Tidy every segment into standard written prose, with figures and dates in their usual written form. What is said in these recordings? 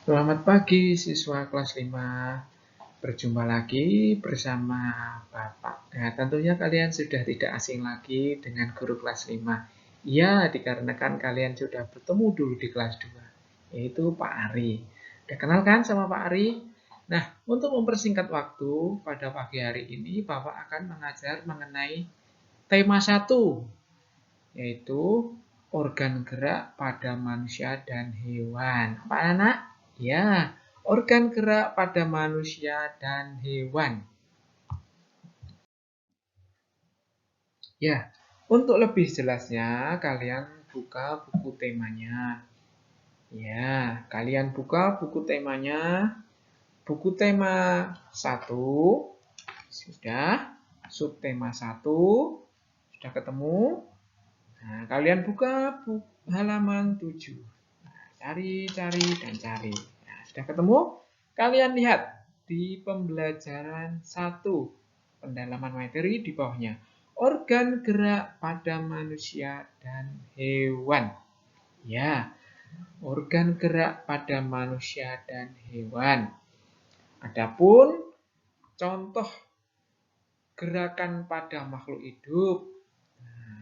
Selamat pagi siswa kelas 5. Berjumpa lagi bersama Bapak. Nah, tentunya kalian sudah tidak asing lagi dengan guru kelas 5. Ya, dikarenakan kalian sudah bertemu dulu di kelas 2, yaitu Pak Ari. Udah kenal kan sama Pak Ari? Nah, untuk mempersingkat waktu, pada pagi hari ini Bapak akan mengajar mengenai tema 1, yaitu organ gerak pada manusia dan hewan. Apa anak? Ya, organ gerak pada manusia dan hewan. Ya, untuk lebih jelasnya kalian buka buku temanya. Ya, kalian buka buku temanya. Buku tema 1 sudah, subtema 1 sudah ketemu. Nah, kalian buka halaman 7. Cari, dan cari. Nah, sudah ketemu? Kalian lihat di pembelajaran 1, pendalaman materi di bawahnya. Organ gerak pada manusia dan hewan. Ya, organ gerak pada manusia dan hewan. Adapun contoh gerakan pada makhluk hidup.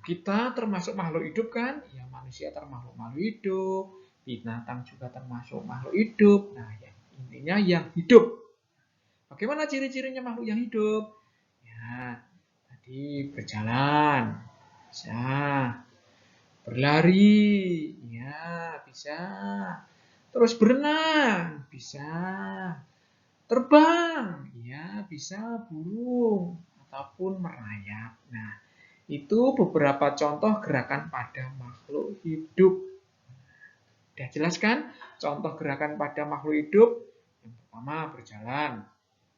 Kita termasuk makhluk hidup kan? Ya, manusia termasuk makhluk hidup, binatang juga termasuk makhluk hidup. Nah, ya, intinya yang hidup. Bagaimana ciri-cirinya makhluk yang hidup? Ya, tadi berjalan, bisa. Berlari, ya bisa. Terus berenang, bisa. Terbang, ya bisa burung ataupun merayap. Nah, itu beberapa contoh gerakan pada makhluk hidup. Sudah jelaskan contoh gerakan pada makhluk hidup? Yang pertama berjalan,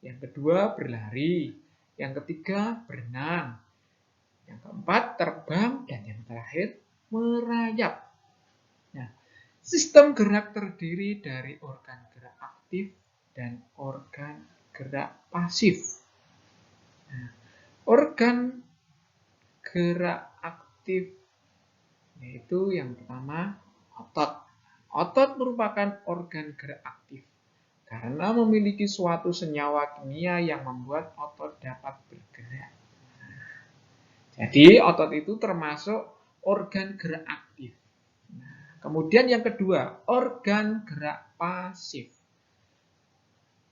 yang kedua berlari, yang ketiga berenang, yang keempat terbang, dan yang terakhir merayap. Nah, sistem gerak terdiri dari organ gerak aktif dan organ gerak pasif. Nah, organ gerak aktif yaitu yang pertama otot. Otot merupakan organ gerak aktif karena memiliki suatu senyawa kimia yang membuat otot dapat bergerak. Jadi otot itu termasuk organ gerak aktif. Nah, kemudian yang kedua, organ gerak pasif.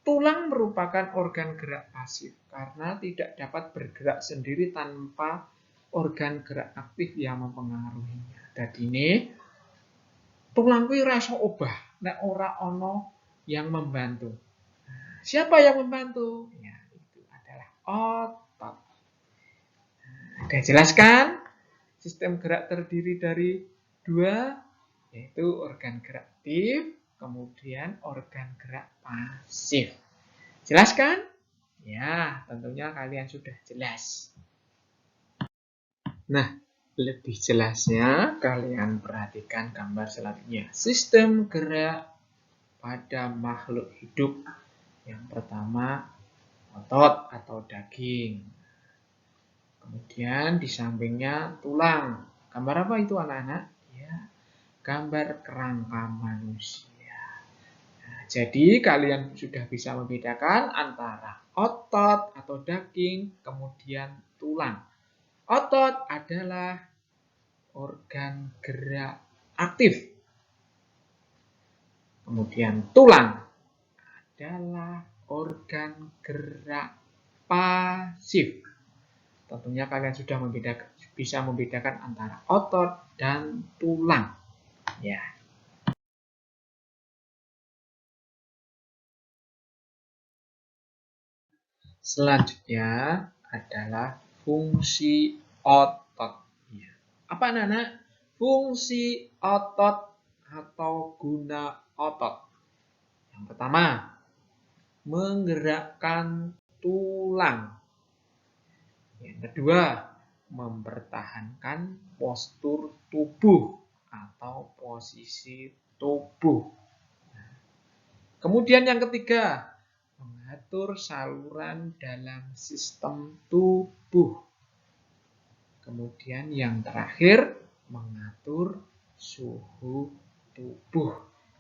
Tulang merupakan organ gerak pasif karena tidak dapat bergerak sendiri tanpa organ gerak aktif yang mempengaruhinya. Dadine tulang kuwi ora iso obah nek ora ana yang membantu. Siapa yang membantu? Ya, itu adalah otot. Sudah jelaskan? Sistem gerak terdiri dari 2, yaitu organ gerak aktif, kemudian organ gerak pasif. Jelaskan? Ya, tentunya kalian sudah jelas. Nah, lebih jelasnya kalian perhatikan gambar selanjutnya. Sistem gerak pada makhluk hidup. Yang pertama, otot atau daging. Kemudian di sampingnya tulang. Gambar apa itu anak-anak? Ya, gambar kerangka manusia. Nah, jadi kalian sudah bisa membedakan antara otot atau daging, kemudian tulang. Otot adalah organ gerak aktif. Kemudian tulang adalah organ gerak pasif. Tentunya kalian sudah bisa membedakan antara otot dan tulang. Ya. Selanjutnya adalah fungsi otot. Ya. Apa anak-anak? Fungsi otot atau guna otot. Yang pertama, menggerakkan tulang. Yang kedua, mempertahankan postur tubuh atau posisi tubuh. Kemudian yang ketiga, mengatur saluran dalam sistem tubuh. Kemudian yang terakhir, mengatur suhu tubuh.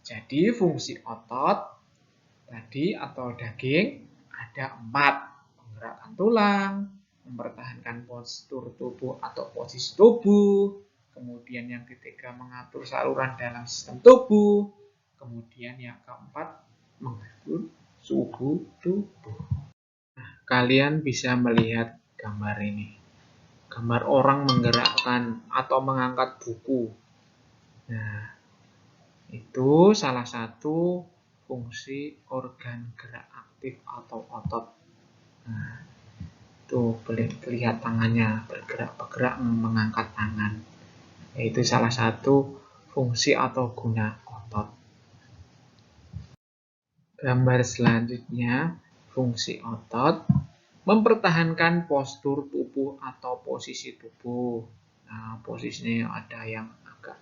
Jadi fungsi otot tadi atau daging ada 4. Menggerakkan tulang, mempertahankan postur tubuh atau posisi tubuh, kemudian yang ketiga mengatur saluran dalam sistem tubuh, kemudian yang keempat mengatur suhu tubuh. Nah, kalian bisa melihat gambar ini. Gambar orang menggerakkan atau mengangkat buku. Nah, itu salah satu fungsi organ gerak aktif atau otot. Nah, itu terlihat tangannya bergerak-bergerak mengangkat tangan. Yaitu salah satu fungsi atau guna otot. Gambar selanjutnya, fungsi otot mempertahankan postur tubuh atau posisi tubuh. Nah, posisinya ada yang agak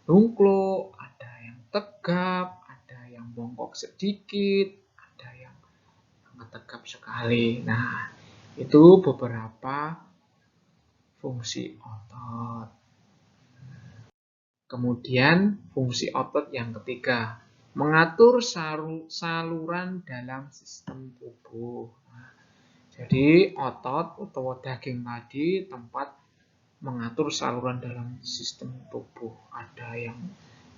rungkluk, ada yang tegap, ada yang bongkok sedikit, ada yang tegap sekali. Nah, itu beberapa fungsi otot. Kemudian fungsi otot yang ketiga, mengatur saluran dalam sistem tubuh. Nah, jadi otot atau daging tadi tempat mengatur saluran dalam sistem tubuh. Ada yang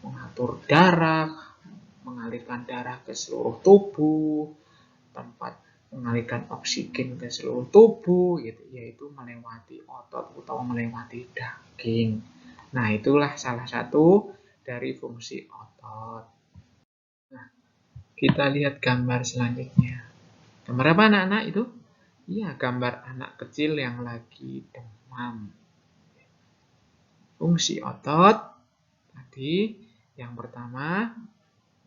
mengatur darah, mengalirkan darah ke seluruh tubuh, tempat mengalirkan oksigen ke seluruh tubuh, gitu, yaitu melewati otot atau melewati daging. Nah, itulah salah satu dari fungsi otot. Nah, kita lihat gambar selanjutnya. Gambar apa anak-anak itu? Iya, gambar anak kecil yang lagi demam. Fungsi otot tadi yang pertama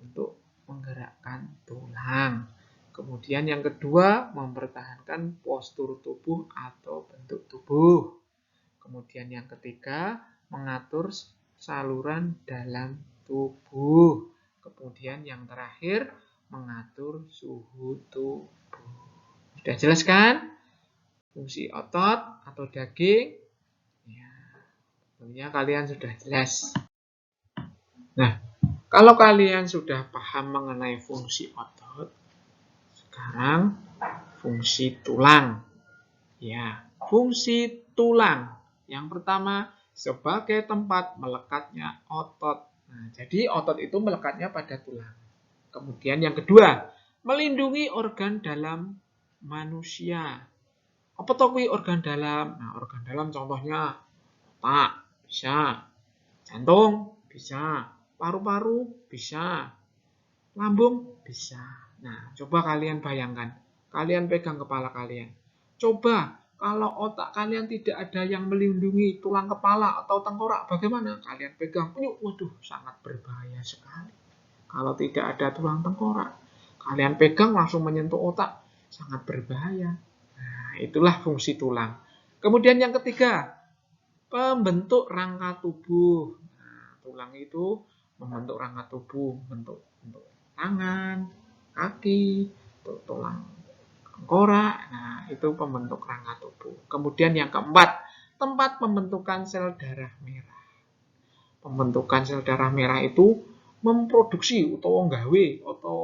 untuk menggerakkan tulang. Kemudian yang kedua mempertahankan postur tubuh atau bentuk tubuh. Kemudian yang ketiga mengatur saluran dalam tubuh. Kemudian yang terakhir mengatur suhu tubuh. Sudah jelas kan? Fungsi otot atau daging? Ya, tentunya kalian sudah jelas. Nah, kalau kalian sudah paham mengenai fungsi otot, sekarang fungsi tulang. Ya, fungsi tulang. Yang pertama, sebagai tempat melekatnya otot. Nah, jadi otot itu melekatnya pada tulang. Kemudian yang kedua, melindungi organ dalam manusia. Apa tuh organ dalam? Nah, organ dalam contohnya otak, bisa. Jantung, bisa. Paru-paru, bisa. Lambung, bisa. Nah, coba kalian bayangkan. Kalian pegang kepala kalian. Coba kalau otak kalian tidak ada yang melindungi tulang kepala atau tengkorak, bagaimana? Kalian pegang, waduh, sangat berbahaya sekali. Kalau tidak ada tulang tengkorak, kalian pegang langsung menyentuh otak, sangat berbahaya. Nah, itulah fungsi tulang. Kemudian yang ketiga, pembentuk rangka tubuh. Nah, tulang itu membentuk rangka tubuh, bentuk tangan, kaki, tulang tengkorak. Nah, itu pembentuk rangka tubuh. Kemudian yang keempat, tempat pembentukan sel darah merah. Pembentukan sel darah merah itu memproduksi atau nggawe atau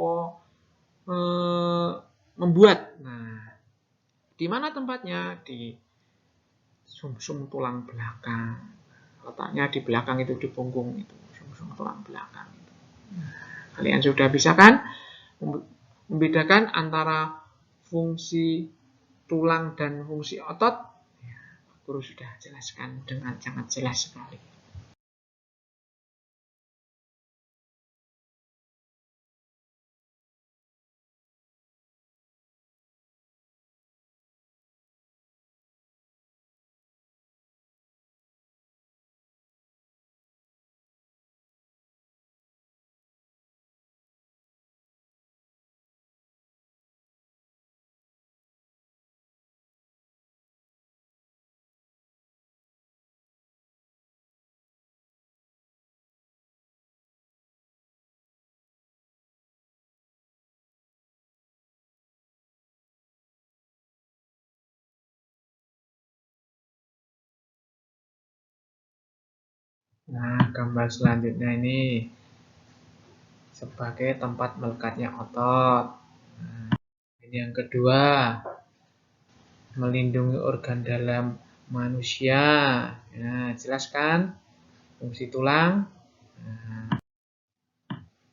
membuat. Nah, di mana tempatnya? Di sumsum tulang belakang. Letaknya di belakang itu, di punggung itu, sumsum tulang belakang itu. Nah, kalian sudah bisa kan membedakan antara fungsi tulang dan fungsi otot? Ya, guru sudah jelaskan dengan sangat jelas sekali. Nah, gambar selanjutnya ini sebagai tempat melekatnya otot. Nah, yang kedua, melindungi organ dalam manusia. Nah, jelaskan fungsi tulang. Nah,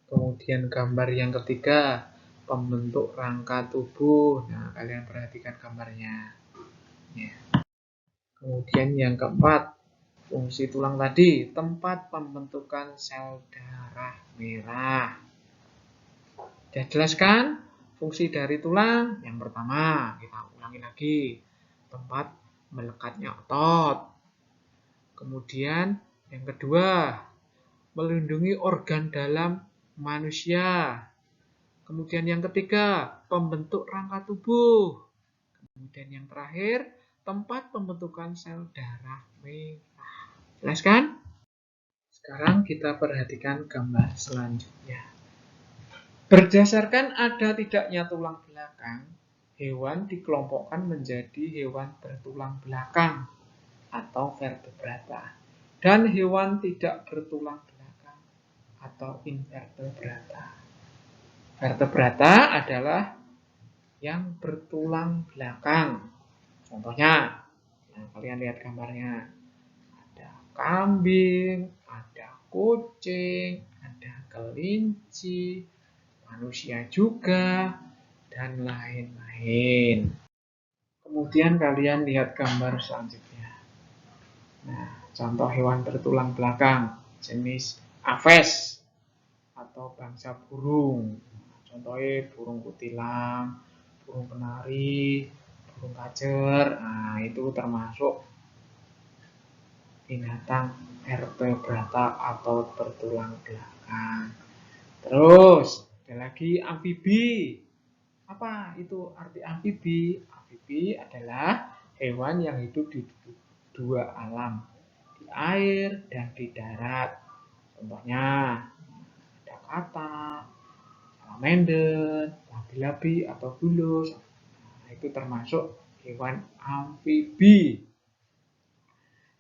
kemudian gambar yang ketiga, pembentuk rangka tubuh. Nah, kalian perhatikan gambarnya. Ya. Kemudian yang keempat, fungsi tulang tadi, tempat pembentukan sel darah merah. Sudah jelaskan fungsi dari tulang? Yang pertama, kita ulangi lagi, tempat melekatnya otot. Kemudian yang kedua, melindungi organ dalam manusia. Kemudian yang ketiga, pembentuk rangka tubuh. Kemudian yang terakhir, tempat pembentukan sel darah merah. Jelas kan? Sekarang kita perhatikan gambar selanjutnya. Berdasarkan ada tidaknya tulang belakang, hewan dikelompokkan menjadi hewan bertulang belakang atau vertebrata, dan hewan tidak bertulang belakang atau invertebrata. Vertebrata adalah yang bertulang belakang. Contohnya, nah kalian lihat gambarnya. Ada kambing, ada kucing, ada kelinci, manusia juga, dan lain-lain. Kemudian kalian lihat gambar selanjutnya. Nah, contoh hewan bertulang belakang, jenis aves atau bangsa burung. Contohnya burung kutilang, burung kenari, burung kacer. Nah, itu termasuk binatang vertebrata atau bertulang belakang. Terus, ada lagi amfibi. Apa itu arti amfibi? Amfibi adalah hewan yang hidup di dua alam, di air dan di darat. Contohnya, ada katak, salamander, labi-labi atau bulus. Nah, itu termasuk hewan amfibi.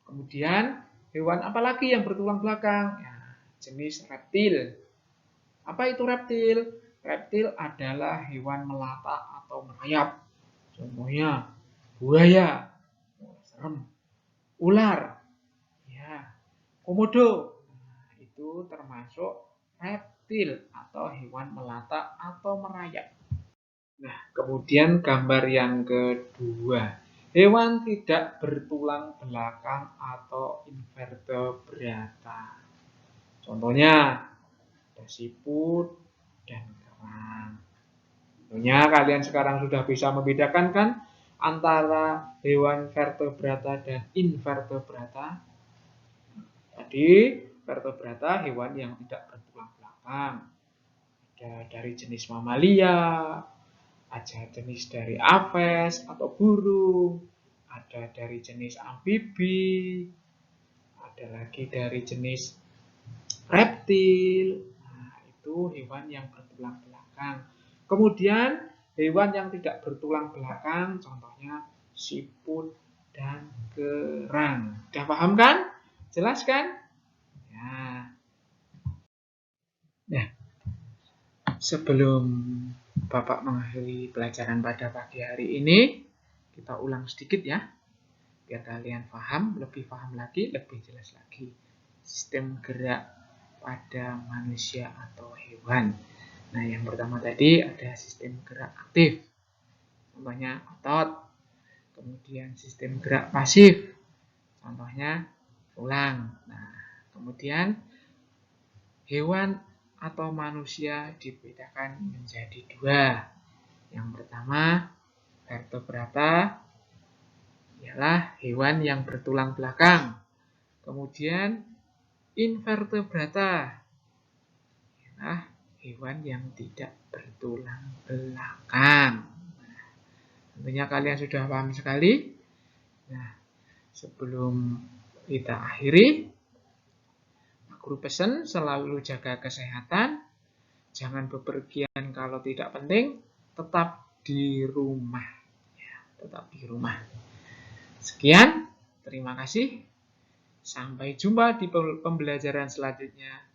Kemudian, hewan apa lagi yang bertulang belakang? Ya, jenis reptil. Apa itu reptil? Reptil adalah hewan melata atau merayap. Contohnya buaya, serem, ular, ya, komodo. Nah, itu termasuk reptil atau hewan melata atau merayap. Nah, kemudian gambar yang kedua, hewan tidak bertulang belakang atau invertebrata. Contohnya ada siput dan kerang. Tentunya kalian sekarang sudah bisa membedakan kan antara hewan vertebrata dan invertebrata. Tadi vertebrata hewan yang tidak bertulang belakang. Ada dari jenis mamalia, ada jenis dari aves atau burung, ada dari jenis amfibi, ada lagi dari jenis reptil. Nah, itu hewan yang bertulang belakang. Kemudian hewan yang tidak bertulang belakang, contohnya siput dan kerang. Sudah paham kan? Jelas kan? Ya. Nah, sebelum Bapak mengakhiri pelajaran pada pagi hari ini, kita ulang sedikit ya, biar kalian lebih paham lagi, lebih jelas lagi sistem gerak pada manusia atau hewan. Nah, yang pertama tadi ada sistem gerak aktif, contohnya otot. Kemudian sistem gerak pasif, contohnya tulang. Nah, kemudian hewan atau manusia dibedakan menjadi dua. Yang pertama, vertebrata ialah hewan yang bertulang belakang. Kemudian invertebrata ialah hewan yang tidak bertulang belakang. Nah, tentunya kalian sudah paham sekali. Nah, sebelum kita akhiri, guru pesan selalu jaga kesehatan, jangan bepergian kalau tidak penting, tetap di rumah. Ya, tetap di rumah. Sekian, terima kasih. Sampai jumpa di pembelajaran selanjutnya.